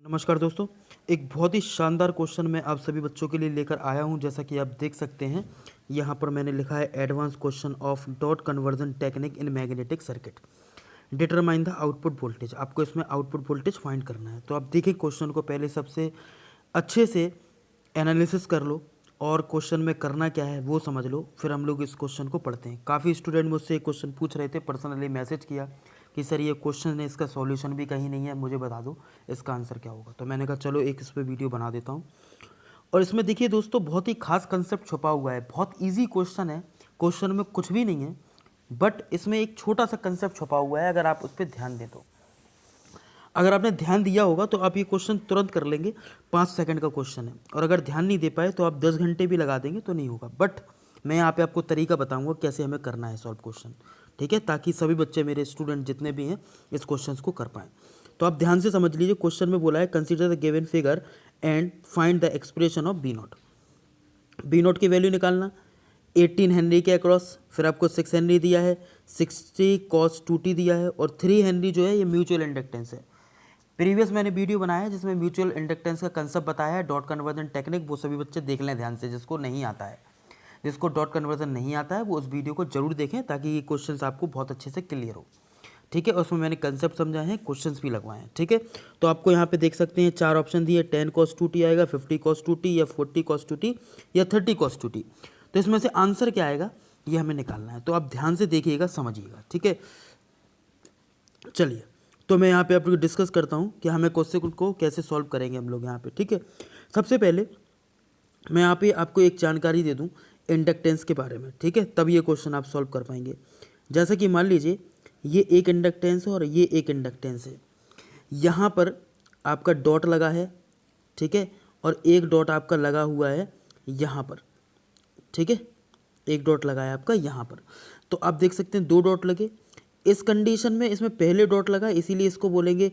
नमस्कार दोस्तों। एक बहुत ही शानदार क्वेश्चन मैं आप सभी बच्चों के लिए लेकर आया हूं। जैसा कि आप देख सकते हैं यहां पर मैंने लिखा है advance question of dot conversion technique in magnetic circuit, determine the output voltage. आपको इसमें आउटपुट वोल्टेज फाइंड करना है। तो आप देखिए क्वेश्चन को पहले सबसे अच्छे से एनालिसिस कर लो और क्वेश्चन में करना क्या है वो समझ लो, फिर हम लोग इस क्वेश्चन को पढ़ते हैं। काफ़ी स्टूडेंट मुझसे क्वेश्चन पूछ रहे थे, पर्सनली मैसेज किया कि सर ये क्वेश्चन है, इसका सॉल्यूशन भी कहीं नहीं है, मुझे बता दो इसका आंसर क्या होगा। तो मैंने कहा चलो एक इस पर वीडियो बना देता हूँ। और इसमें देखिए दोस्तों बहुत ही खास कंसेप्ट छुपा हुआ है। बहुत ईजी क्वेश्चन है, क्वेश्चन में कुछ भी नहीं है, बट इसमें एक छोटा सा कंसेप्ट छुपा हुआ है। अगर आप उस पर ध्यान दें तो, अगर आपने ध्यान दिया होगा तो आप ये क्वेश्चन तुरंत कर लेंगे। 5 सेकंड का क्वेश्चन है, और अगर ध्यान नहीं दे पाए तो आप 10 घंटे भी लगा देंगे तो नहीं होगा। बट मैं यहाँ पे आपको तरीका बताऊंगा कैसे हमें करना है सॉल्व क्वेश्चन, ठीक है, ताकि सभी बच्चे मेरे स्टूडेंट जितने भी हैं इस क्वेश्चन को कर पाएँ। तो आप ध्यान से समझ लीजिए। क्वेश्चन में बोला है consider the given figure and find the expression of B naught. B naught की वैल्यू निकालना 18 हेनरी के अक्रॉस, फिर आपको 6 हेनरी दिया है, 60 cos 2t दिया है, और 3 हेनरी जो है ये म्यूचुअल इंडक्टेंस है। प्रीवियस मैंने वीडियो बनाया है जिसमें म्यूचुअल इंडक्टेंस का कंसेप्ट बताया है, डॉट कन्वर्जन टेक्निक। वो सभी बच्चे देख लें ध्यान से, जिसको नहीं आता है, जिसको डॉट कन्वर्जन नहीं आता है वो उस वीडियो को जरूर देखें, ताकि ये क्वेश्चंस आपको बहुत अच्छे से क्लियर हो, ठीक है। उसमें मैंने कंसेप्ट समझाए हैं, क्वेश्चंस भी लगवाए हैं, ठीक है। तो आपको यहाँ पे देख सकते हैं 4 ऑप्शन दिए, 10 cos 2t आएगा, 50 cos 2t, या 40 cos 2t, या 30 cos 2t। तो इसमें से आंसर क्या आएगा ये हमें निकालना है। तो आप ध्यान से देखिएगा, समझिएगा, ठीक है। चलिए, तो मैं यहाँ पे आप लोग डिस्कस करता हूँ कि हमें क्वेश्चन को कैसे सॉल्व करेंगे हम लोग यहाँ पे, ठीक है। सबसे पहले मैं यहाँ पे आपको एक जानकारी दे दूँ इंडक्टेंस के बारे में, ठीक है, तब ये क्वेश्चन आप सॉल्व कर पाएंगे। जैसा कि मान लीजिए ये एक इंडक्टेंस है और ये एक इंडक्टेंस है। यहाँ पर आपका डॉट लगा है, ठीक है, और एक डॉट आपका लगा हुआ है यहाँ पर, ठीक है, एक डॉट लगा है आपका यहाँ पर। तो आप देख सकते हैं 2 डॉट लगे। इस कंडीशन में इसमें पहले डॉट लगा इसीलिए इसको बोलेंगे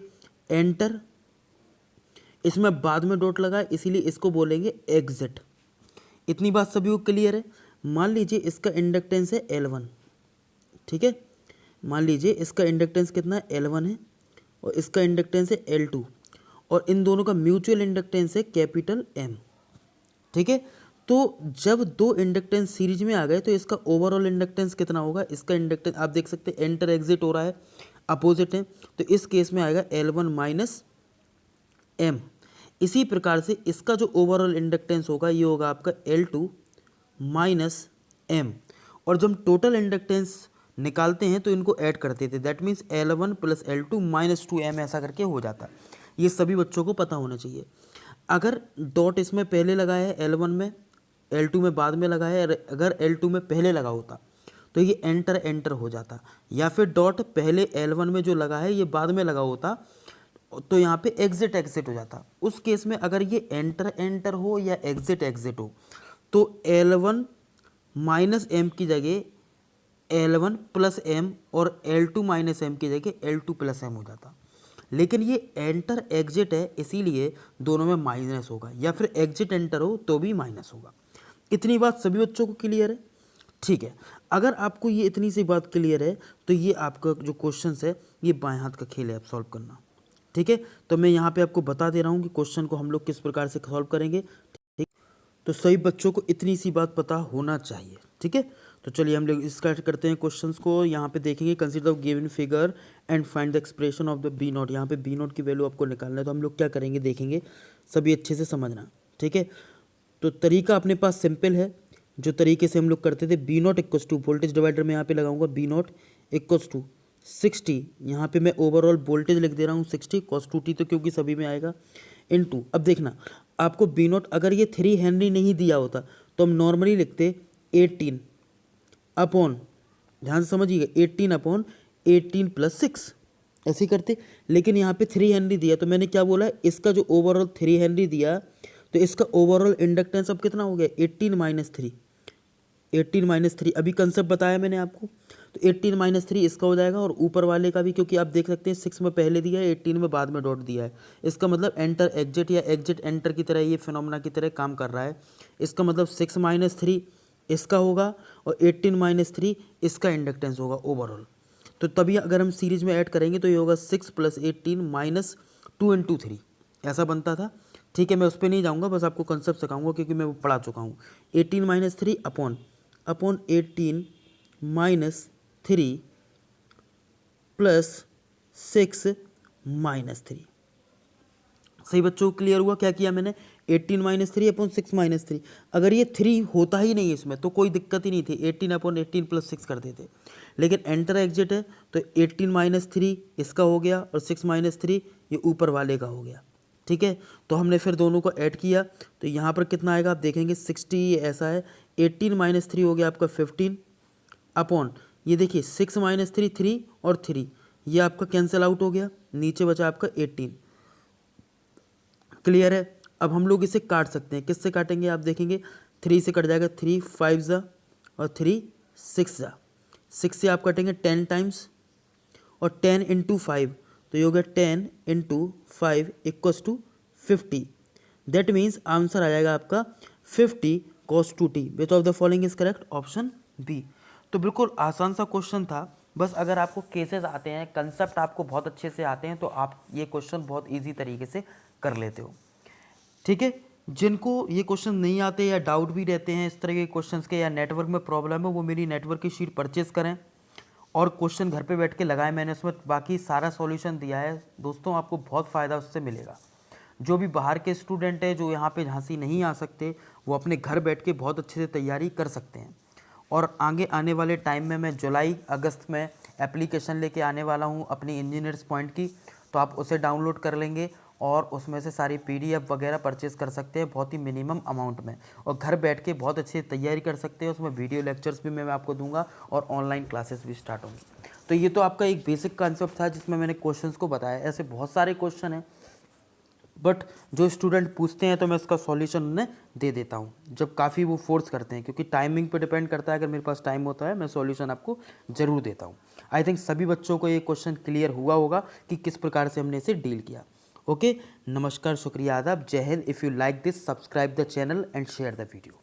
एंटर, इसमें बाद में डॉट लगा इसीलिए इसको बोलेंगे एग्जिट। इतनी बात सभी को क्लियर है। मान लीजिए इसका इंडक्टेंस है L1, ठीक है, मान लीजिए इसका इंडक्टेंस कितना है L1 है, और इसका इंडक्टेंस है L2, और इन दोनों का म्यूचुअल इंडक्टेंस है कैपिटल M, ठीक है। तो जब 2 इंडक्टेंस सीरीज में आ गए तो इसका ओवरऑल इंडक्टेंस कितना होगा। इसका इंडक्टेंस आप देख सकते हैं एंटर एग्जिट हो रहा है, अपोजिट है, तो इस केस में आएगा L1 माइनस M। इसी प्रकार से इसका जो ओवरऑल इंडक्टेंस होगा ये होगा आपका L2 माइनस M। और जब हम टोटल इंडक्टेंस निकालते हैं तो इनको ऐड करते थे, that means L1 plus L2 minus 2M ऐसा करके हो जाता है। ये सभी बच्चों को पता होना चाहिए। अगर डॉट इसमें पहले लगा है L1 में, L2 में बाद में लगा है, अगर L2 में पहले लगा होता तो ये एंटर एंटर हो जाता, या फिर डॉट पहले L1 में जो लगा है ये बाद में लगा होता तो यहाँ पे एग्जिट एग्जिट हो जाता। उस केस में अगर ये एंटर एंटर हो या एग्जिट एग्जिट हो तो L1 माइनस M की जगह L1 प्लस M, और L2 माइनस M की जगह L2 प्लस M हो जाता। लेकिन ये एंटर एग्जिट है इसीलिए दोनों में माइनस होगा, या फिर एग्जिट एंटर हो तो भी माइनस होगा। इतनी बात सभी बच्चों को क्लियर है, ठीक है। अगर आपको ये इतनी सी बात क्लियर है तो ये आपका जो क्वेश्चन है ये बाएं हाथ का खेल है, आप सॉल्व करना, ठीक है। तो मैं यहाँ पे आपको बता दे रहा हूँ कि क्वेश्चन को हम लोग किस प्रकार से सॉल्व करेंगे, ठीक। तो सभी बच्चों को इतनी सी बात पता होना चाहिए, ठीक है। तो चलिए हम लोग स्टार्ट करते हैं क्वेश्चंस को। यहाँ पे देखेंगे consider the given figure and find the expression of the B naught. यहाँ पे बी नॉट की वैल्यू आपको निकालना है। तो हम लोग क्या करेंगे देखेंगे, सभी अच्छे से समझना, ठीक है। तो तरीका अपने पास सिंपल है, जो तरीके से हम लोग करते थे। B naught equals to voltage divider में यहाँ पे लगाऊंगा बी नॉट इक्वस टू 60, यहाँ पे मैं ओवरऑल वोल्टेज लिख दे रहा हूँ 60 cos 2t, तो क्योंकि सभी में आएगा इनटू। अब देखना आपको बी नॉट अगर ये 3 हेनरी नहीं दिया होता तो हम नॉर्मली लिखते 18 अपॉन, ध्यान से समझिएगा, 18 अपॉन 18 प्लस 6 ऐसे करते। लेकिन यहाँ पे 3 हेनरी दिया तो मैंने क्या बोला, इसका जो ओवरऑल 3 हेनरी दिया तो इसका ओवरऑल इंडक्टेंस अब कितना हो गया 18 माइनस 3, 18 माइनस 3 अभी कंसेप्ट बताया मैंने आपको। तो 18 माइनस 3 इसका हो जाएगा, और ऊपर वाले का भी, क्योंकि आप देख सकते हैं 6 में पहले दिया है 18 में बाद में डॉट दिया है। इसका मतलब एंटर एग्जिट या एग्जिट एंटर की तरह ये फिनोमेना की तरह काम कर रहा है। इसका मतलब 6 माइनस 3 इसका होगा और 18 माइनस 3 इसका इंडक्टेंस होगा ओवरऑल। तो तभी अगर हम सीरीज में ऐड करेंगे तो ये होगा 6 प्लस 18 माइनस 2 इंटू 3, ऐसा बनता था। ठीक है, मैं उस पर नहीं जाऊँगा, बस आपको कंसेप्ट सिखाऊंगा क्योंकि मैं वो पढ़ा चुका हूँ। 18 minus 3 upon 18 minus 3 plus 6 minus 3। सही बच्चों, क्लियर हुआ क्या किया मैंने? 18 माइनस 3 अपॉन 6 माइनस 3। अगर ये 3 होता ही नहीं है इसमें तो कोई दिक्कत ही नहीं थी, 18 अपॉन 18 प्लस 6 कर देते। लेकिन एंटर एग्जिट है तो 18 माइनस 3 इसका हो गया और 6 माइनस 3 ये ऊपर वाले का हो गया। ठीक है, तो हमने फिर दोनों को ऐड किया तो यहाँ पर कितना आएगा आप देखेंगे 60, ये ऐसा है। 18 माइनस 3 हो गया आपका 15 अपॉन ये देखिए 6 माइनस 3 3 और 3 ये आपका कैंसिल आउट हो गया, नीचे बचा आपका 18। क्लियर है? अब हम लोग इसे काट सकते हैं, किससे काटेंगे आप देखेंगे 3 से कट जाएगा, 3 5 जा और 3 6 जा, 6 से आप कटेंगे 10 टाइम्स और 10 इंटू 5 तो ये हो गया 10 into 5 equals to 50। That means answer आ जाएगा आपका 50 cos 2t। Which of the following is correct? Option B. तो बिल्कुल आसान सा क्वेश्चन था, बस अगर आपको केसेस आते हैं, कंसेप्ट आपको बहुत अच्छे से आते हैं तो आप ये क्वेश्चन बहुत ईजी तरीके से कर लेते हो। ठीक है, जिनको ये क्वेश्चन नहीं आते या डाउट भी रहते हैं इस तरह के क्वेश्चंस के या नेटवर्क में प्रॉब्लम है, वो मेरी नेटवर्क की शीट परचेज करें और क्वेश्चन घर पे बैठ के लगाएं। मैंने उसमें बाकी सारा सॉल्यूशन दिया है दोस्तों, आपको बहुत फ़ायदा उससे मिलेगा। जो भी बाहर के स्टूडेंट हैं जो यहाँ पे झांसी नहीं आ सकते, वो अपने घर बैठ के बहुत अच्छे से तैयारी कर सकते हैं। और आगे आने वाले टाइम में मैं जुलाई अगस्त में एप्लीकेशन लेके आने वाला हूँ अपनी इंजीनियर्स पॉइंट की, तो आप उसे डाउनलोड कर लेंगे और उसमें से सारी PDF वगैरह परचेज़ कर सकते हैं बहुत ही मिनिमम अमाउंट में, और घर बैठ के बहुत अच्छी तैयारी कर सकते हैं। उसमें वीडियो लेक्चर्स भी मैं आपको दूंगा और ऑनलाइन क्लासेस भी स्टार्ट होंगी। तो ये तो आपका एक बेसिक कॉन्सेप्ट था जिसमें मैंने क्वेश्चंस को बताया। ऐसे बहुत सारे क्वेश्चन हैं बट जो स्टूडेंट पूछते हैं तो मैं इसका सॉल्यूशन उन्हें दे देता हूँ जब काफ़ी वो फोर्स करते हैं, क्योंकि टाइमिंग पे डिपेंड करता है। अगर मेरे पास टाइम होता है मैं सॉल्यूशन आपको ज़रूर देता हूँ। आई थिंक सभी बच्चों को ये क्वेश्चन क्लियर हुआ होगा कि किस प्रकार से हमने इसे डील किया। ओके, नमस्कार, शुक्रिया, आदाब, जय Hind. If you like this, subscribe the channel and share the video.